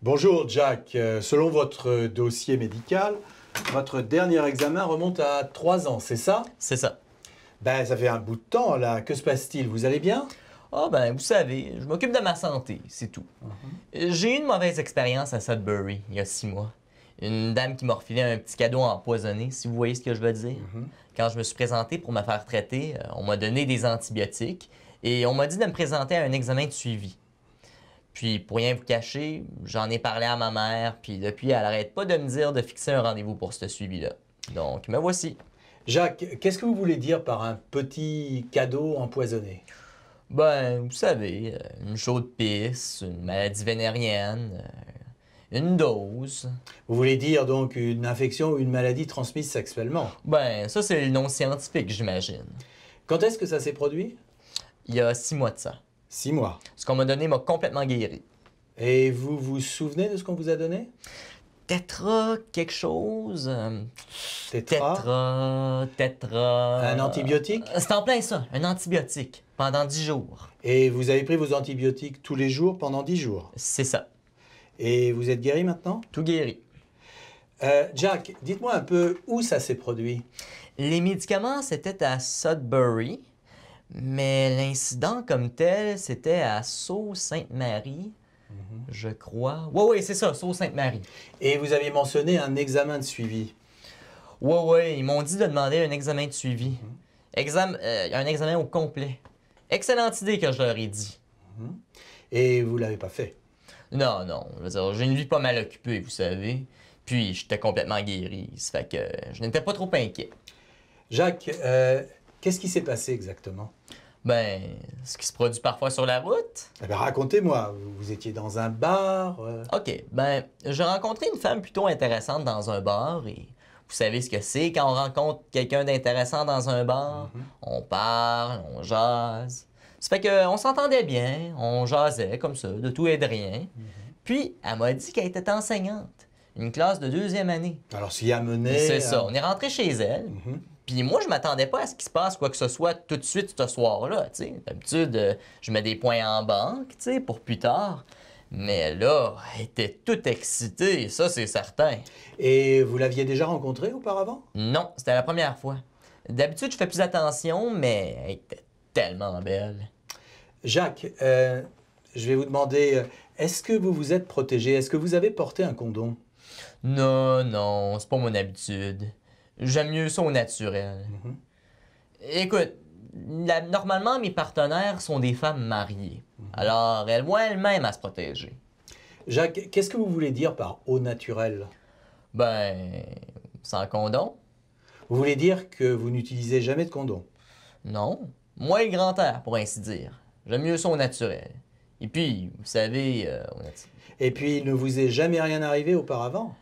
Bonjour Jack, selon votre dossier médical, votre dernier examen remonte à 3 ans, c'est ça? C'est ça. Ben, ça fait un bout de temps là, que se passe-t-il? Vous allez bien? Ah ben, vous savez, je m'occupe de ma santé, c'est tout. J'ai eu une mauvaise expérience à Sudbury, il y a 6 mois. Une dame qui m'a refilé un petit cadeau empoisonné, si vous voyez ce que je veux dire. Quand je me suis présenté pour me faire traiter, on m'a donné des antibiotiques et on m'a dit de me présenter à un examen de suivi. Puis, pour rien vous cacher, j'en ai parlé à ma mère, puis depuis, elle arrête pas de me dire de fixer un rendez-vous pour ce suivi-là. Donc, me voici. Jacques, qu'est-ce que vous voulez dire par un petit cadeau empoisonné? Ben, vous savez, une chaude pisse, une maladie vénérienne, une dose. Vous voulez dire donc une infection ou une maladie transmise sexuellement? Ben, ça, c'est le nom scientifique, j'imagine. Quand est-ce que ça s'est produit? Il y a 6 mois de ça. 6 mois. Ce qu'on m'a donné m'a complètement guéri. Et vous vous souvenez de ce qu'on vous a donné? Tétra, quelque chose. Tétra? Tétra. Un antibiotique? C'est en plein ça, un antibiotique, pendant 10 jours. Et vous avez pris vos antibiotiques tous les jours pendant 10 jours? C'est ça, Et vous êtes guéri maintenant? tout guéri. Jack, dites-moi un peu où ça s'est produit. Les médicaments, c'était à Sudbury, mais l'incident comme tel, c'était à Sault-Sainte-Marie, je crois. Oui, c'est ça, Sault-Sainte-Marie. Et vous aviez mentionné un examen de suivi. Oui, ils m'ont dit de demander un examen de suivi. Un examen au complet. Excellente idée que je leur ai dit. Et vous ne l'avez pas fait. Non, je veux dire, j'ai une vie pas mal occupée, vous savez. Puis, j'étais complètement guéri, ça fait que je n'étais pas trop inquiet. Jacques, qu'est-ce qui s'est passé exactement? Ben, ce qui se produit parfois sur la route. Eh bien, racontez-moi, vous étiez dans un bar? OK, ben, j'ai rencontré une femme plutôt intéressante dans un bar et vous savez ce que c'est quand on rencontre quelqu'un d'intéressant dans un bar? On parle, on jase. Ça fait qu'on s'entendait bien, on jasait comme ça, de tout et de rien. Puis, elle m'a dit qu'elle était enseignante, une classe de 2e année. Alors, s'il y a mené... C'est ça, on est rentré chez elle. Puis moi, je m'attendais pas à ce qu'il se passe quoi que ce soit tout de suite ce soir-là, tu sais. D'habitude, je mets des points en banque, tu sais, pour plus tard. Mais là, elle était toute excitée, ça, c'est certain. Et vous l'aviez déjà rencontrée auparavant? Non, c'était la première fois. D'habitude, je fais plus attention, mais elle était tellement belle. Jacques, je vais vous demander, est-ce que vous vous êtes protégé? Est-ce que vous avez porté un condom? Non, c'est pas mon habitude. J'aime mieux ça au naturel. Écoute, normalement, mes partenaires sont des femmes mariées. Alors, elles vont elles-mêmes à se protéger. Jacques, qu'est-ce que vous voulez dire par au naturel? Ben, sans condom? Vous voulez dire que vous n'utilisez jamais de condom? Non. Moi, le grand air, pour ainsi dire. J'aime mieux ça au naturel. Et puis, vous savez, Et puis, il ne vous est jamais rien arrivé auparavant?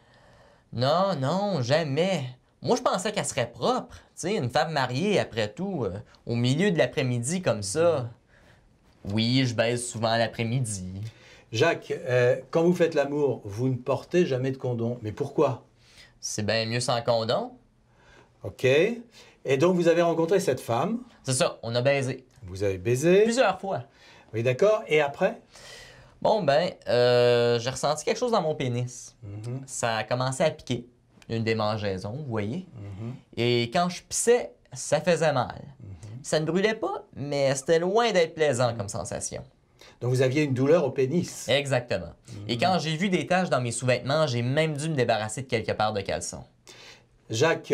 Non, jamais. Moi, je pensais qu'elle serait propre. Tu sais, une femme mariée, après tout, au milieu de l'après-midi comme ça. Oui, je baise souvent l'après-midi. Jacques, quand vous faites l'amour, vous ne portez jamais de condom. Mais pourquoi? C'est bien mieux sans condom. OK. Et donc, vous avez rencontré cette femme. C'est ça, on a baisé. Vous avez baisé. Plusieurs fois. Oui, d'accord. Et après? Bon, ben, j'ai ressenti quelque chose dans mon pénis. Ça a commencé à piquer. Une démangeaison, vous voyez. Et quand je pissais, ça faisait mal. Ça ne brûlait pas, mais c'était loin d'être plaisant comme sensation. Donc, vous aviez une douleur au pénis. Exactement. Et quand j'ai vu des taches dans mes sous-vêtements, j'ai même dû me débarrasser de quelques paires de caleçons. Jacques,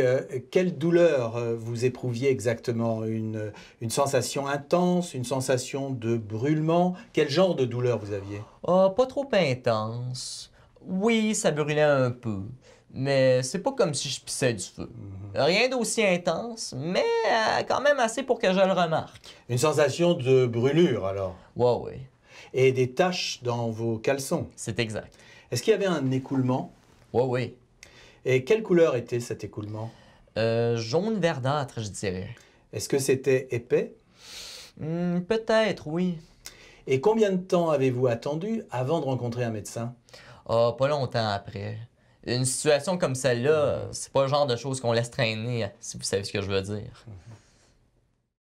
quelle douleur vous éprouviez exactement? Une sensation intense, une sensation de brûlement? Quel genre de douleur vous aviez? Ah, pas trop intense. Oui, ça brûlait un peu. Mais c'est pas comme si je pissais du feu. Rien d'aussi intense, mais quand même assez pour que je le remarque. Une sensation de brûlure, alors? Ouais. Et des taches dans vos caleçons? C'est exact. Est-ce qu'il y avait un écoulement? Ouais. Et quelle couleur était cet écoulement? Jaune verdâtre, je dirais. Est-ce que c'était épais? Peut-être, oui. Et combien de temps avez-vous attendu avant de rencontrer un médecin? Ah, pas longtemps après. Une situation comme celle-là, c'est pas le genre de choses qu'on laisse traîner, si vous savez ce que je veux dire.